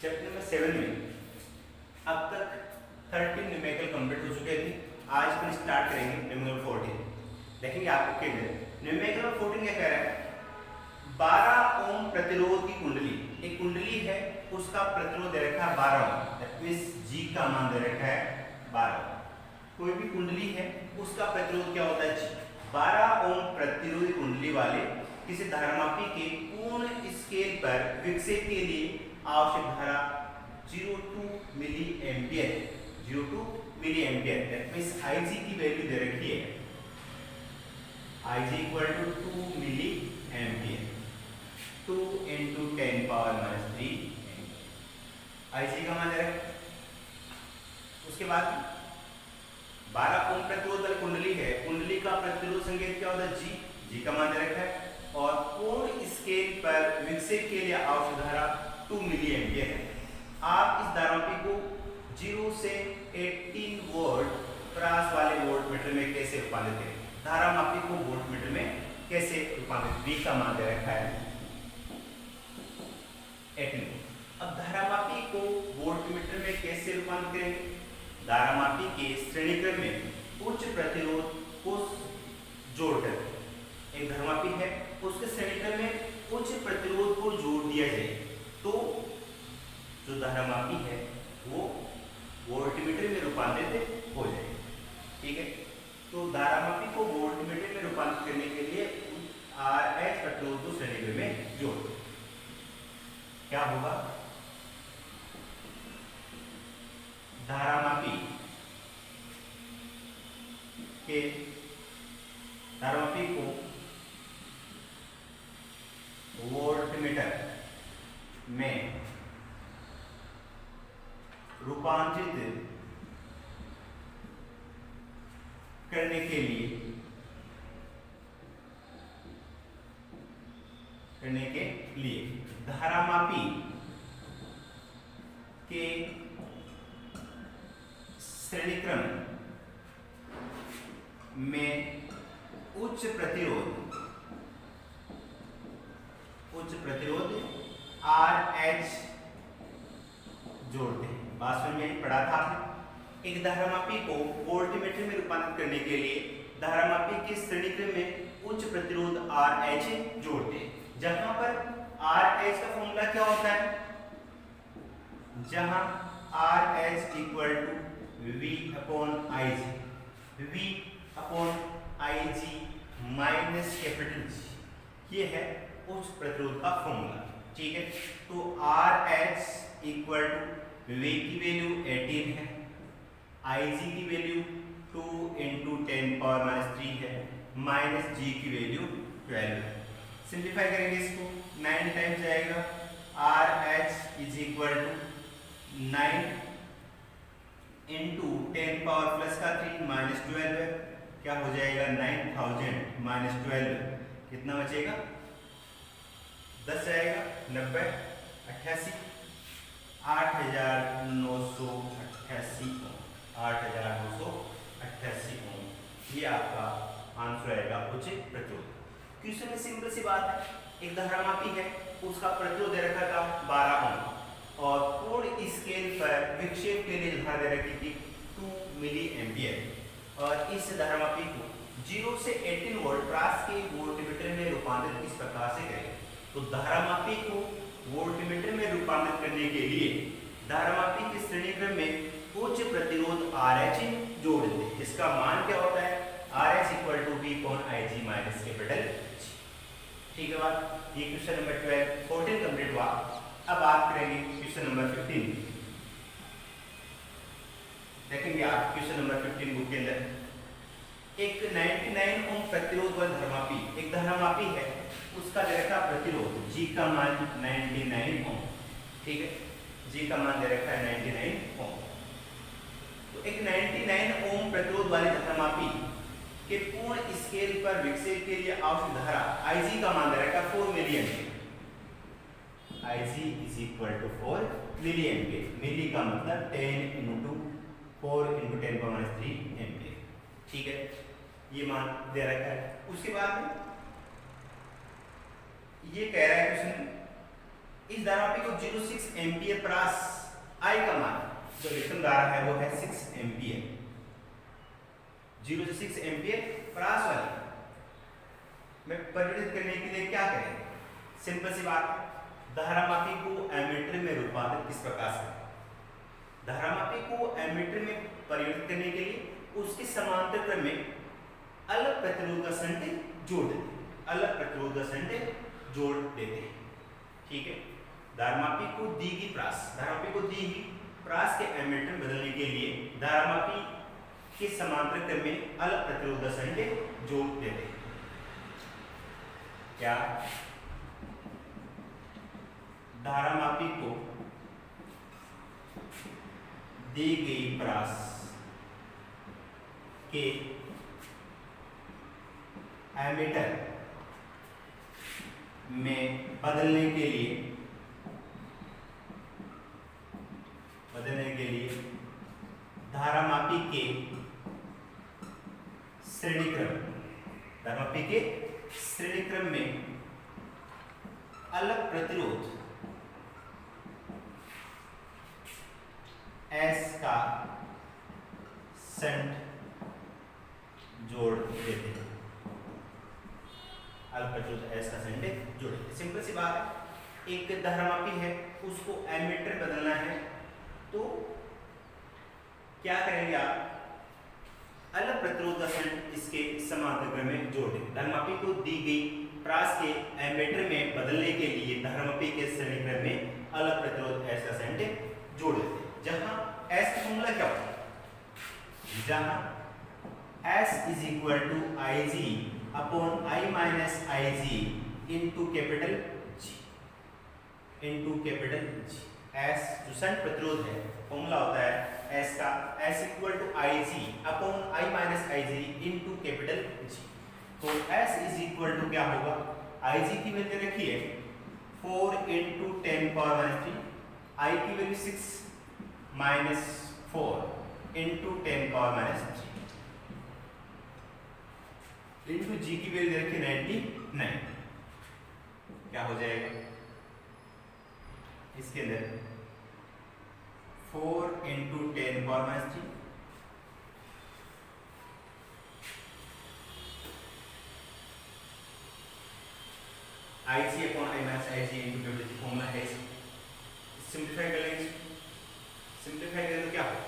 Chapter number 7 में अब तक 13 न्यूमेरिकल कंप्लीट हो चुके थे। आज अपन स्टार्ट करेंगे न्यूमेरिकल 14। देखेंगे आपको के न्यूमेरिकल 14 क्या कह रहा है, 12 ओम प्रतिरोध की कुंडली, एक कुंडली है उसका प्रतिरोध दे रखा है 12 ओम, दैट मींस जी का मान दे रखा है 12। कोई भी कुंडली है उसका प्रतिरोध क्या होता है जी, 12 ओम प्रतिरोधी कुंडली वाले किसी धारामापी के पूर्ण स्केल पर विक्षेप के लिए आवश्यक धारा 0.2 milli ampere, 0.2 milli ampere, that means Ig की वैल्यू दे रखी है Ig equal to 2 milli ampere, 2 into 10 power -3 Ig का मान दे रखा है। उसके बाद 12 ओम प्रतिरोध वाली कुंडली है, कुंडली का प्रतिरोध संकेत क्या होता है जी का मान दे रखा है और पूर्ण स्केल पर विक्षेप के लिए आवश्यक धारा 2 मिली एम्पियर है। आप इस धारामापी को 0 से 18 वोल्ट क्रॉस वाले वोल्टमीटर में कैसे रूपांतरित करें, धारामापी को वोल्टमीटर में कैसे रूपांतरित, V का मान दे रखा है 18। अब धारामापी को वोल्टमीटर में कैसे रूपांतरित करेंगे, धारामापी के श्रेणी क्रम में उच्च प्रतिरोध को जोड़कर, एक धारामापी है उसके श्रेणी क्रम में उच्च प्रतिरोध को जोड़ दिया जाए तो जो धारामापी है वो वोल्टमीटर में रूपांतरित हो जाए। ठीक है, तो धारामापी को वोल्टमीटर में रूपांतरित करने के लिए RH प्रतिरोध को श्रेणी क्रम में जोड़, क्या होगा, धारामापी को वोल्टमीटर में रूपांतरित करने के लिए धारामापी के श्रेणी क्रम में उच्च प्रतिरोध RH जोड़ते हैं। बात समझ में पढ़ा था आपने। एक धारामापी को वोल्टमीटर में रूपांतरित करने के लिए धारामापी के श्रेणी क्रम में उच्च प्रतिरोध RH जोड़ते हैं। जहां पर RH का फॉर्मूला क्या होता है, जहां RH equal to V upon Ig, V upon Ig minus capital G, ये है उच्च प्रतिरोध का फॉर्मूला। ठीक है, तो RH इक्वल टू V की वैल्यू 18 है, Ig की वैल्यू 2 into 10 पावर -3 है, माइनस G की वैल्यू 12 है। सिंप्लीफाई करेंगे इसको, 9 टाइम्स जाएगा, RH is equal to 9 into 10 power plus का 3 -12 है, क्या हो जाएगा 9000 -12, कितना बचेगा 10 जाएगा, 90 88 8988 ओम, ये आपका आंसर आएगा उच्च प्रतिरोध। क्वेश्चन में सिंपल सी बात है, एक धारामापी है उसका प्रतिरोध दे रखा था 12 ओम और पूर्ण स्केल पर विक्षेप के लिए धारा दे रखी थी 2 मिली एम्पियर और इस धारामापी को 0 से 18 वोल्ट क्रॉस के वोल्टमीटर में रूपांतरित इस प्रकार से करें। तो धारामापी को वोल्टमीटर में रूपांतरित करने के लिए धारामापी के श्रेणी क्रम में उच्च प्रतिरोध RH जोड़ देते, जिसका मान क्या होता है RH equal to V upon Ig minus capital G। ठीक है बात, ये क्वेश्चन नंबर 14 कंप्लीट हुआ। अब बात करेंगे क्वेश्चन नंबर 15। देखेंगे आप क्वेश्चन नंबर 15 बुक के अंदर एक 99 ओम प्रतिरोध वाला धारामापी, एक धारामापी है उसका दे रखा प्रतिरोध G का मान 99 ओम। ठीक है, G का मान दे रखा है 99 ओम। तो एक 99 ओम प्रतिरोध वाले धारामापी के पूर्ण स्केल पर विक्षेप के लिए आवश्यक धारा Ig का मान दे रखा 4 milli ampere, Ig is equal to 4 milli ampere, milli का मतलब 10 into 4 into 10 पावर -3 एम्पियर। ठीक है, ये मान दे रखा है। उसके बाद ये कह रहा है क्वेश्चन, इस इस धारामापी को 06 एम्पियर प्रास आई का मान जो इलेक्ट्रॉन धारा है वो है 6 एम्पियर, 0 से 6 एम्पियर प्रास वाली में परिवर्तित करने के लिए क्या करें? सिंपल सी बात, धारामापी को एमीटर में रूपांतरित किस प्रकार से? धारामापी को एमीटर में परिवर्तित करने के लिए उसके समांतर क्रम में अलग प्रतिरोध का संट जोड़ देते हैं, अलग प्रतिरोध का संट जोड़ देते हैं। ठीक है, धारामापी को दी गई प्रास, धारामापी को दी गई प्रास के एमीटर में बदलने के लिए धारामापी के समांतर क्रम में अलग प्रतिरोध का संट जोड़ देते हैं। क्या? धारामापी को दी गई प्रास के एमीटर में बदलने के लिए धारामापी के श्रेणी क्रम में अलग प्रतिरोध S का संट जोड़ देते हैं, अलग प्रतिरोध S का संट जोड़ देते हैं। सिंपल सी बात है, एक धारामापी है उसको एमीटर बदलना है तो क्या करेंगे आप? अलग प्रतिरोध का संट इसके समांतर क्रम में जोड़ देंगे। धारामापी को दी गई प्रास के एमीटर में बदलने के लिए धारामापी के श्रेणी क्रम में अलग प्रतिरोध S का संट जोड़ देते हैं। जहां S का फॉर्मूला क्या होता है? जहां S is equal to Ig upon I minus Ig into capital G, into capital G। S जो संट प्रतिरोध है फॉर्मूला होता है S का, S equal to Ig upon I minus Ig into capital G। तो S इज इक्वल टू क्या होगा? Ig की वैल्यू रखिए 4 इंटू 10 पावर माइनस 3, I की value 6 minus 4 into 10 power minus 3 into G की वैल्यू रखिए 99। क्या हो जाएगा? इसके अंदर 4 into 10 power minus 3 Ig upon I minus Ig into capital G formula है। सिंप्लीफाई कर लेंगे, सिंप्लीफाई करें तो क्या होगा?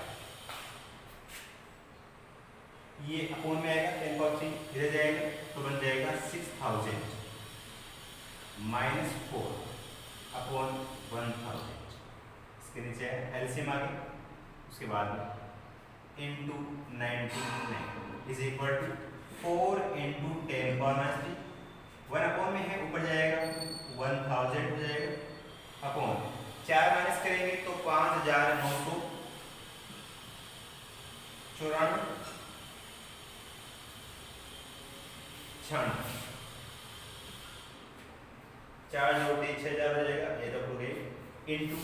ये अपॉन में आएगा 10 पावर 3 इधर जाएगा तो बन जाएगा 6000 माइनस 4 अपॉन 1000। इसके नीचे है एलसीएम आ गया, उसके बाद into 99 is equal to 4 into 10 power minus 3, 1 upon में है ऊपर जाएगा 1000 हो जाएगा अपॉन 4 माइनस करेंगे तो 5994 4 जोड़े 6000 हो जाएगा, ये तो हो गए इंटू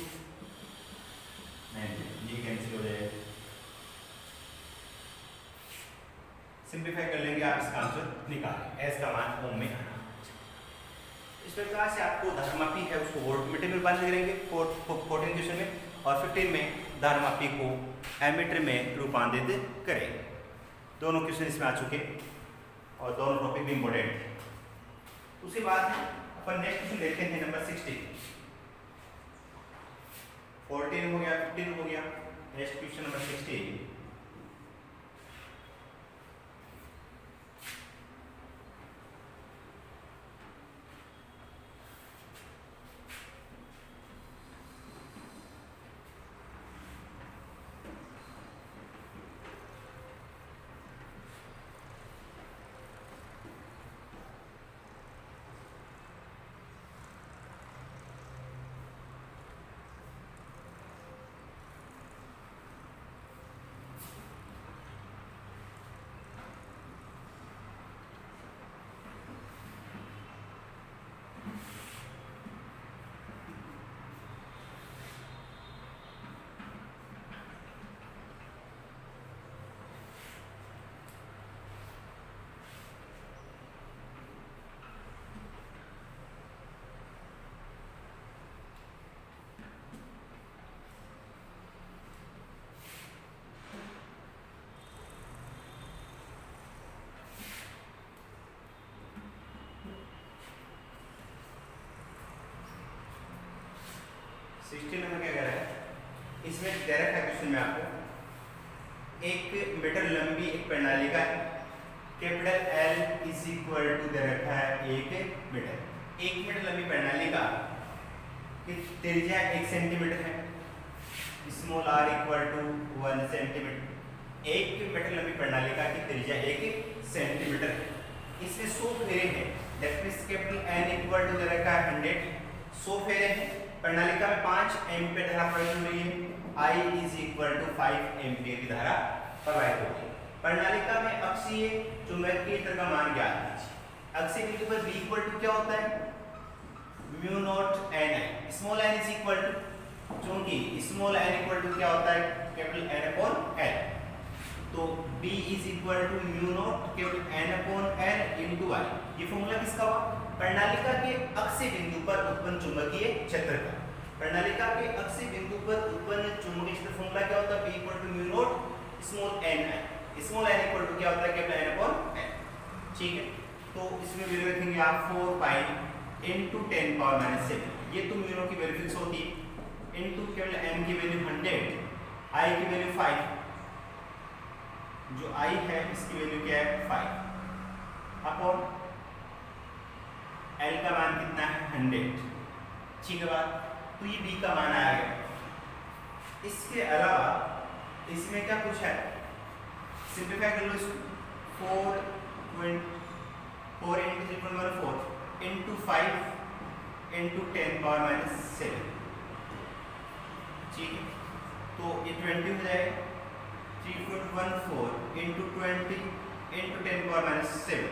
90, ये कैंसिल हो जाएगा। सिंप्लीफाई कर लेंगे आप, इसका आंसर निकालें, S का मान ओम में आना। इस प्रकार से आपको धारामापी है उसको वोल्टमीटर में रूपांतरित करेंगे 14 क्वेश्चन में, और 15 में धारामापी को एमीटर में रूपांतरित करेंगे। दोनों क्वेश्चन इसमें आ चुके और दोनों टॉपिक भी इंपॉर्टेंट है। उसके बाद अपन नेक्स्ट क्वेश्चन देखते हैं नंबर 16। 14 हो गया, 15 हो गया, नेक्स्ट क्वेश्चन नंबर 16। 16 में क्या कह रहा है, इसमें दे रखा है क्वेश्चन में आपको एक मीटर लंबी एक प्रणालिका है, capital L is equal to दे रखा है 1 मीटर। 1 मीटर लंबी प्रणालिका की त्रिज्या 1 सेंटीमीटर है, small R equal to 1 centimetre. 1 metre लंबी प्रणालिका की त्रिज्या 1 सेंटीमीटर है, इसमें 100 फेरे हैं, that means capital N equal to दे रखा है 100, 100 फेरे हैं। प्रणालिका में 5 एम्पीयर धारा प्रवाहित हो रही है, I is equal to 5 ampere की धारा प्रवाहित हो रही है। प्रणालिका में अक्षीय चुंबकीय क्षेत्र का मान ज्ञात कीजिए। अक्षीय बिंदु पर B इक्वल टू क्या होता है, mu naught N I, small N is equal to, चूंकि स्मॉल एन इक्वल टू क्या होता है, कैपिटल एन अपॉन एल, तो B is equal to mu naught capital N upon L into I. ये formula किसका हुआ, प्रणालिका के अक्षीय बिंदु पर उत्पन्न चुंबकीय क्षेत्र का। प्रणालिका के अक्षीय बिंदु पर उत्पन्न चुंबकीय क्षेत्र फॉर्मूला क्या होता है, B equal to mu naught small N I, small N equal to क्या होता है, कैपिटल एन अपॉन एल। ठीक है, तो इसमें वैल्यू रखेंगे आप 4 पाई इनटू 10 पावर माइनस 7, ये तो म्यू नॉट की वैल्यू फिक्स होती है, इनटू कैपिटल एन की वैल्यू 100, आई की वैल्यू 5, जो आई है इसकी वैल्यू क्या है 5, अपॉन एल का मान कितना है 100। ठीक है बात, तो ये बी का मान आ गया। इसके अलावा इसमें क्या पूछा है, सिंपलीफाई कर लो इसको, 4 into 3.14 into 5 into 10 power minus 7। ठीक है, तो ये 20 हो जाएगा, 3.14 इंटू 20 इंटू 10 पावर माइनस 7,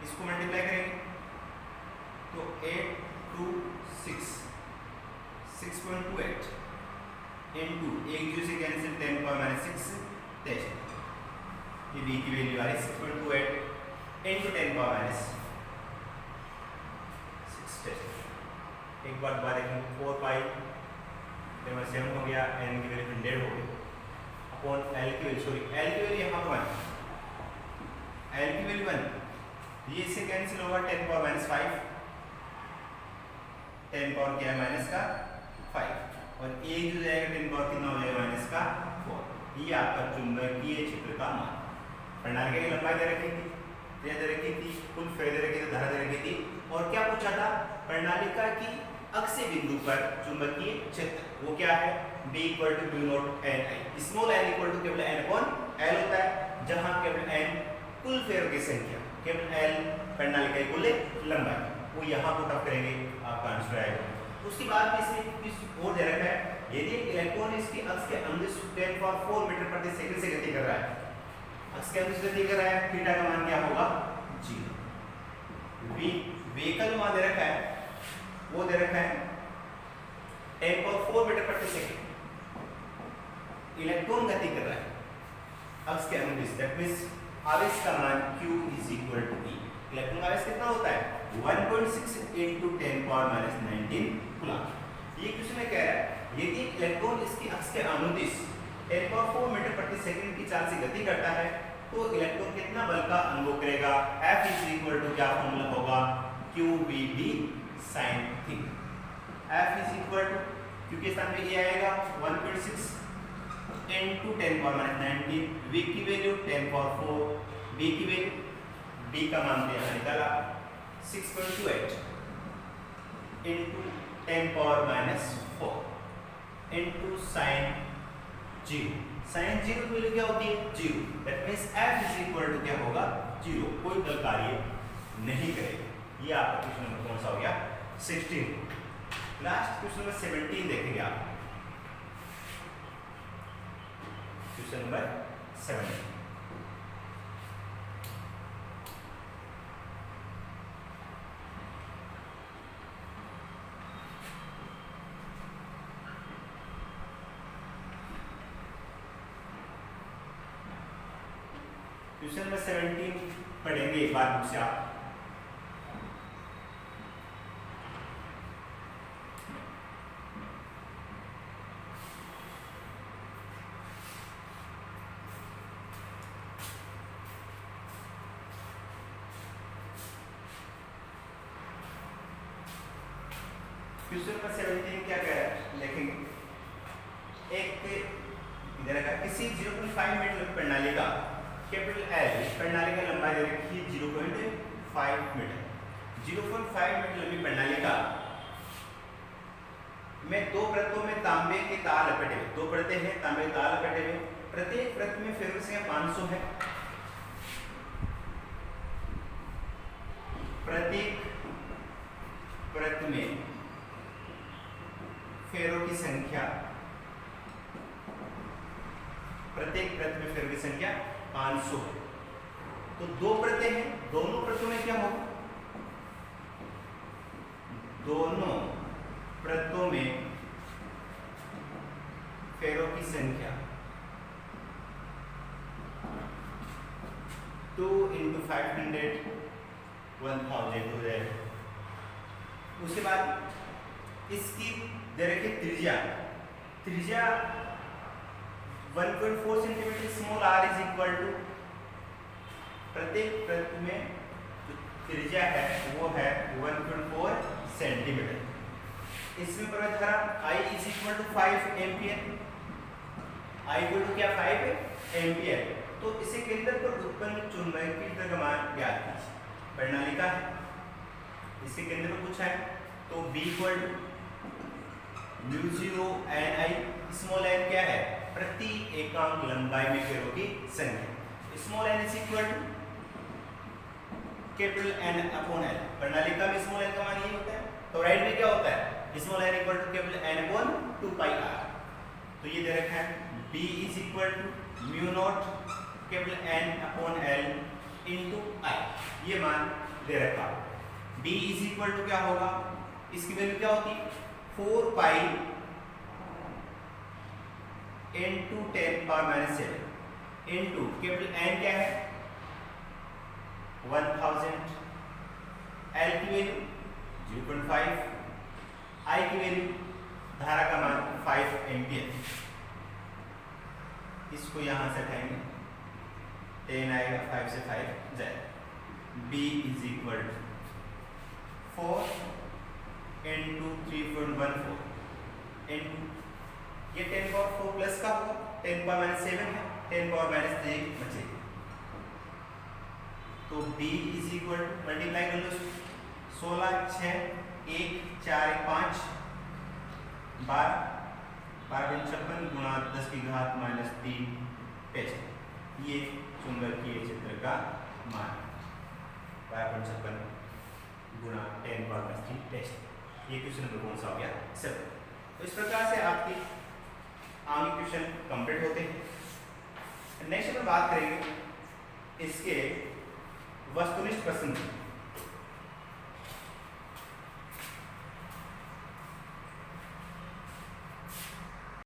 इसको मल्टीप्लाई करेंगे तो 8 2 6 6.28 इंटू एक जीरो से कैंसिल 10 पावर माइनस 6 टेस्ट, ये बी की वैल्यू आ रही है 6.28 इंटू 10 पावर माइनस 6 टेस्ट। एक बार दोबारा देखेंगे, 4 पाई 7 हो गया, एन की वैल्यू 100 हो गई, अपॉन एल की वैल्यू, सॉरी एल की वैल्यू यहाँ पर 1, एल की वैल्यू 1, ये इससे कैंसिल होगा 10 पावर माइनस 5, 10 पावर क्या है माइनस का 5, और एक जो जाएगा 10 पावर कितना हो जाएगा माइनस का 4। ये आपका चुंबकीय क्षेत्र का मान। प्रणालिका की लंबाई दे रखी थी, त्रिज्या दे रखी थी, कुल फेरे दे रखी थी, धारा दे रखी थी, और क्या पूछा था, प्रणालिका की अक्षीय बिंदु पर चुंबकीय क्षेत्र, वो क्या है, B equal to mu naught N I, small N equal to capital N upon L होता है, जहां कैपिटल एन कुल फेरों की संख्या, कैपिटल एल प्रणालिका की कुल लंबाई, वो यहाँ पुट अप करेंगे, आपका आंसर आएगा। उसके बाद इसमें कुछ और दे रखा है, यदि इलेक्ट्रॉन इसकी अक्ष के अंदिश 10⁴ मीटर प्रति सेकंड से गति कर रहा है, अक्ष के अंदिश गति कर रहा है, थीटा का मान क्या होगा 0। v का जो मान दे रखा है वो दे रखा है 10⁴ मीटर प्रति सेकंड, इलेक्ट्रॉन गति कर रहा है अक्ष के अंदिश, दैट मींस आवेश का मान q is equal to e। Electron आवेश कितना होता है 1.6 इंटू 10 पावर माइनस 19 कूलम। ये क्वेश्चन में कह रहा है, यदि इलेक्ट्रॉन इसकी अक्ष के अनुदिश 10⁴ मीटर प्रति सेकंड की चाल से गति करता है, तो इलेक्ट्रॉन कितना बल का अनुभव करेगा, F इज इक्वल टू क्या फॉर्मूला होगा, QVB sin theta. F is equal to क्योंकि स्थान पे ये आएगा 1.6 इंटू 10 पावर माइनस 19, V की वैल्यू 10⁴, B की वैल्यू, B का मान तो यहाँ निकाला 6.28 into 10 power minus 4 into sine 0। Sine 0 की वैल्यू क्या होती है 0, that means F is equal to क्या होगा 0, कोई बल कार्य नहीं करेगा। ये आपका क्वेश्चन नंबर कौन सा हो गया 16। लास्ट क्वेश्चन नंबर 17 देखेंगे आप, क्वेश्चन नंबर 17। क्वेश्चन नंबर 17 पढ़ेंगे एक बार मुझसे आप। क्वेश्चन नंबर 17 क्या कह रहा है देखेंगे। एक इधर का किसी 0.5 मीटर प्रणाली का कैपिटल एल प्रणाली का लंबाई दे रखी है 0.5 मीटर। 0.5 मीटर लंबी प्रणाली का में दो परतों में तांबे के तार लपेटे हुए, दो परतें हैं तांबे के तार लपेटे हुए, प्रत्येक परत में फेरों की 500 है। प्रत्येक परत में फेरों की संख्या, प्रत्येक परत में फेरों की संख्या 500 है। तो दो परतें हैं, दोनों परतों में क्या होगा, दोनों परतों में फेरों की संख्या 2 × 500 1000 हो जाएगा। उसके बाद इसकी दे रखी त्रिज्या 1.4 centimetre, small r is equal to प्रत्येक परत में जो त्रिज्या है वो है 1.4 सेंटीमीटर। इसमें प्रवाहित धारा I is equal to 5 ampere, I equal to क्या 5 एम्पियर। तो इसे केंद्र पर उत्पन्न चुंबकीय क्षेत्र का मान ज्ञात कीजिए। प्रणाली का है, इसके केंद्र पर पूछा है, तो B equal to μ0 Ni, small n क्या है, प्रति एकांक लंबाई में फेरों की संख्या। Small n is equal to capital N upon L। प्रणाली का भी स्मॉल n का मान यही होता है, तो राइट में क्या होता है, small n equal to capital N upon 2πr। तो ये दे रखा है B is equal to μ0 capital N upon L into I, ये मान दे रखा है। B इज इक्वल टू क्या होगा, इसकी वैल्यू क्या होती है 4π इंटू 10⁻⁷ इंटू कैपिटल N क्या है 1000, L की वैल्यू 0.5, I की वैल्यू धारा का मान 5 एम्पियर। इसको यहां से हटाएंगे, 10 आएगा, 5 से 5 जाएगा। B is equal to 4 into 3.14 into ये 10⁻4 प्लस का होगा, 10⁻⁷ है, 10⁻³ बचेगा। तो B is equal to multiply कर लो, 16 6 1 4 5 12 56 गुणा 10⁻³ टेस्ट। ये चुंबकीय क्षेत्र का मान 56 गुणा 10⁻³ टेस्ट। ये क्वेश्चन नंबर कौन सा हो गया, 7। तो इस प्रकार से आपकी आगे क्वेश्चन कंप्लीट होते हैं। नेक्स्ट में बात करेंगे इसके वस्तुनिष्ठ प्रश्न।